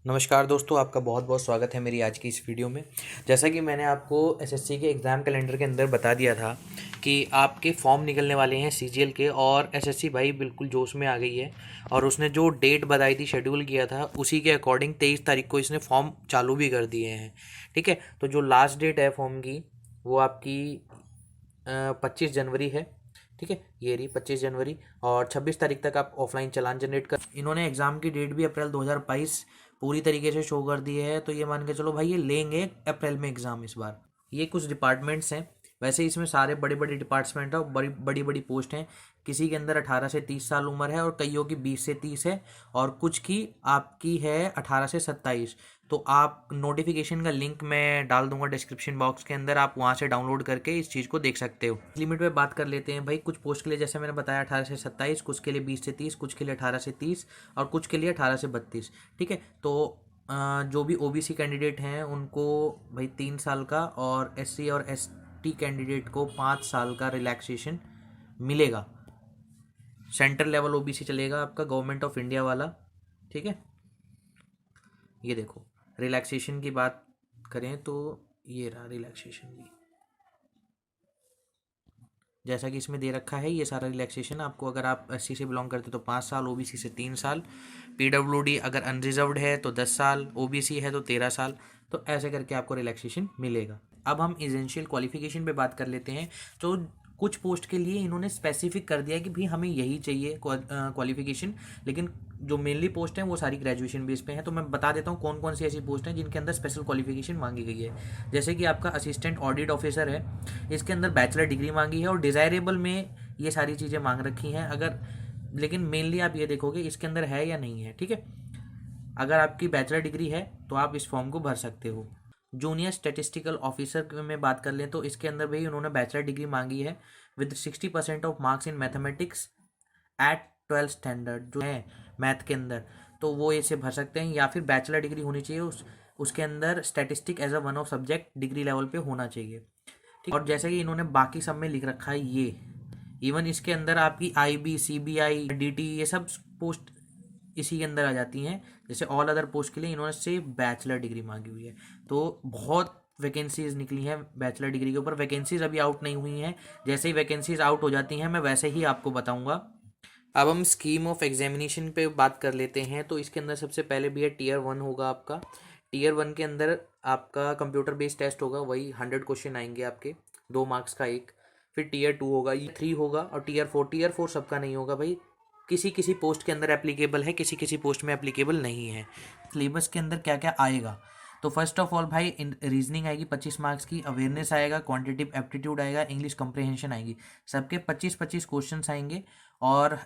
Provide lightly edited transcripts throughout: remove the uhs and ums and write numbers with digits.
नमस्कार दोस्तों, आपका बहुत बहुत स्वागत है मेरी आज की इस वीडियो में। जैसा कि मैंने आपको एसएससी के एग्ज़ाम कैलेंडर के अंदर बता दिया था कि आपके फॉर्म निकलने वाले हैं सीजीएल के, और एसएससी भाई बिल्कुल जोश में आ गई है। और उसने जो डेट बताई थी, शेड्यूल किया था, उसी के अकॉर्डिंग 23 तारीख को इसने फॉर्म चालू भी कर दिए हैं। ठीक है, तो जो लास्ट डेट है फॉर्म की वो आपकी 25 जनवरी है। ठीक है, ये रही 25 जनवरी, और 26 तारीख तक आप ऑफलाइन चालान जनरेट कर। इन्होंने एग्ज़ाम की डेट भी अप्रैल 2022 पूरी तरीके से शो कर दी है, तो ये मान के चलो भाई ये लेंगे अप्रैल में एग्ज़ाम इस बार। ये कुछ डिपार्टमेंट्स हैं, वैसे इसमें सारे बड़े बड़े डिपार्टमेंट हैं और बड़ी बड़ी बड़ी पोस्ट हैं। किसी के अंदर 18 से 30 साल उम्र है, और कईयों की 20 से 30 है, और कुछ की आपकी है 18 से 27। तो आप नोटिफिकेशन का लिंक मैं डाल दूंगा डिस्क्रिप्शन बॉक्स के अंदर, आप वहाँ से डाउनलोड करके इस चीज़ को देख सकते हो। लिमिट पे बात कर लेते हैं भाई। कुछ पोस्ट के लिए जैसे मैंने बताया 18 से 27, कुछ के लिए 20 से 30, कुछ के लिए 18 से 30, और कुछ के लिए 18 से 32। ठीक है, तो जो भी ओबीसी कैंडिडेट हैं उनको भाई 3 साल का, और एससी और एसटी कैंडिडेट को 5 साल का रिलैक्सेशन मिलेगा। सेंट्रल लेवल ओबीसी चलेगा आपका, गवर्नमेंट ऑफ इंडिया वाला। ठीक है, ये देखो रिलैक्सेशन की बात करें तो ये रहा रिलैक्सेशन भी, जैसा कि इसमें दे रखा है ये सारा रिलैक्सेशन आपको। अगर आप एससी से बिलोंग करते तो 5 साल, ओबीसी से 3 साल, पीडब्ल्यूडी अगर अनरिजर्व्ड है तो 10 साल, ओबीसी है तो 13 साल। तो ऐसे करके आपको रिलैक्सेशन मिलेगा। अब हम एसेंशियल क्वालिफिकेशन पे बात कर लेते हैं। तो कुछ पोस्ट के लिए इन्होंने स्पेसिफिक कर दिया कि भाई हमें यही चाहिए क्वालिफिकेशन, लेकिन जो मेनली पोस्ट हैं वो सारी ग्रेजुएशन बेस पे हैं। तो मैं बता देता हूँ कौन कौन सी ऐसी पोस्ट हैं जिनके अंदर स्पेशल क्वालिफिकेशन मांगी गई है। जैसे कि आपका असिस्टेंट ऑडिट ऑफिसर है, इसके अंदर बैचलर डिग्री मांगी है, और डिज़ायरेबल में ये सारी चीज़ें मांग रखी हैं। अगर लेकिन मेनली आप ये देखोगे इसके अंदर है या नहीं है। ठीक है, अगर आपकी बैचलर डिग्री है तो आप इस फॉर्म को भर सकते हो। जूनियर स्टैटिस्टिकल ऑफिसर में बात कर लें तो इसके अंदर भी उन्होंने बैचलर डिग्री मांगी है with 60% of marks in mathematics eight 12 standard जो है मैथ के अंदर, तो वो इसे भर सकते हैं। या फिर बैचलर डिग्री होनी चाहिए उसके अंदर statistic as a one of subject degree level पे होना चाहिए। ठीक, और जैसे कि इन्होंने बाकी सब में लिख रखा है, ये इवन इसके अंदर आपकी आईबी, सीबीआई, डीटी, ये सब पोस्ट इसी के अंदर आ जाती हैं। जैसे ऑल अदर पोस्ट के लिए इन्होंने सिर्फ बैचलर डिग्री मांगी हुई है। तो बहुत वैकेंसीज निकली हैं बैचलर डिग्री के ऊपर। वैकेंसीज अभी आउट नहीं हुई हैं, जैसे ही वैकेंसीज आउट हो जाती हैं मैं वैसे ही आपको बताऊंगा। अब हम स्कीम ऑफ एग्जामिनेशन पे बात कर लेते हैं। तो इसके अंदर सबसे पहले भी है टीयर 1 होगा आपका। टीयर 1 के अंदर आपका कंप्यूटर बेस्ड टेस्ट होगा, वही 100 क्वेश्चन आएंगे आपके, 2 मार्क्स का एक। फिर टीयर 2 होगा, ये 3 होगा, और टीयर 4 सबका नहीं होगा भाई, किसी किसी पोस्ट के अंदर एप्लीकेबल है, किसी किसी पोस्ट में एप्लीकेबल नहीं है। सिलेबस के अंदर क्या क्या आएगा, तो फर्स्ट ऑफ ऑल भाई रीजनिंग आएगी 25 मार्क्स की, अवेयरनेस आएगा, क्वांटिटिव एप्टीट्यूड आएगा, इंग्लिश कंप्रहेंशन आएगी। सबके 25-25 क्वेश्चन आएंगे, और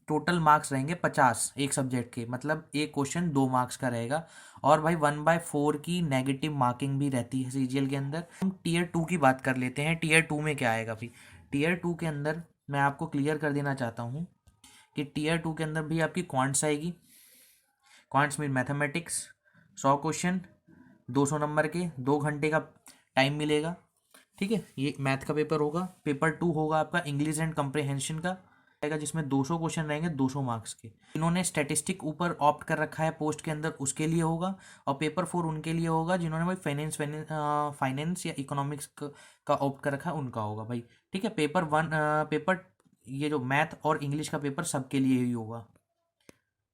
टोटल मार्क्स रहेंगे 50 एक सब्जेक्ट के, मतलब एक क्वेश्चन 2 मार्क्स का रहेगा। और भाई 1/4 की नेगेटिव मार्किंग भी रहती है सीजीएल के अंदर। हम टीयर 2 की बात कर लेते हैं। टीयर 2 में क्या आएगा भाई, टीयर 2 के अंदर मैं आपको क्लियर कर देना चाहता हूँ कि टीयर 2 के अंदर भी आपकी क्वांट्स आएगी। क्वांट्स में मैथमेटिक्स 100 क्वेश्चन, 200 नंबर के, 2 घंटे का टाइम मिलेगा। ठीक है, ये मैथ का पेपर होगा। पेपर 2 होगा आपका इंग्लिश एंड कंप्रहेंशन का आएगा, जिसमें 200 क्वेश्चन रहेंगे 200 मार्क्स के। इन्होंने स्टैटिस्टिक ऊपर ऑप्ट कर रखा है पोस्ट के अंदर, उसके लिए होगा। और पेपर 4 उनके लिए होगा जिन्होंने भाई फाइनेंस या इकोनॉमिक्स का ऑप्ट कर रखा है, उनका होगा भाई। ठीक है, पेपर ये जो मैथ और इंग्लिश का पेपर सबके लिए ही होगा।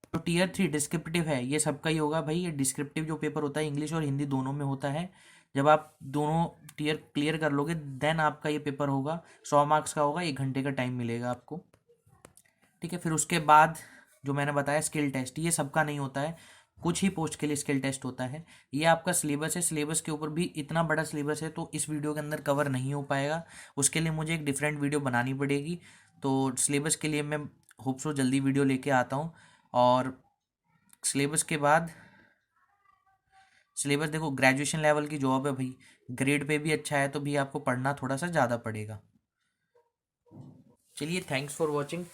जो टीयर 3 डिस्क्रिप्टिव है ये सबका ही होगा भाई। ये डिस्क्रिप्टिव जो पेपर होता है इंग्लिश और हिंदी दोनों में होता है। जब आप दोनों टीयर क्लियर कर लोगे देन आपका ये पेपर होगा, 100 मार्क्स का होगा, 1 घंटे का टाइम मिलेगा आपको। ठीक है, फिर उसके बाद जो मैंने बताया स्किल टेस्ट, ये सबका नहीं होता है, कुछ ही पोस्ट के लिए स्किल टेस्ट होता है। ये आपका सिलेबस है, सिलेबस के ऊपर भी इतना बड़ा सिलेबस है तो इस वीडियो के अंदर कवर नहीं हो पाएगा, उसके लिए मुझे एक डिफरेंट वीडियो बनानी पड़ेगी। तो सिलेबस के लिए मैं होप सो जल्दी वीडियो लेके आता हूँ। और सिलेबस के बाद सिलेबस देखो, ग्रेजुएशन लेवल की जॉब है भाई, ग्रेड पे भी अच्छा है, तो भी आपको पढ़ना थोड़ा सा ज़्यादा पड़ेगा। चलिए, थैंक्स फॉर वॉचिंग।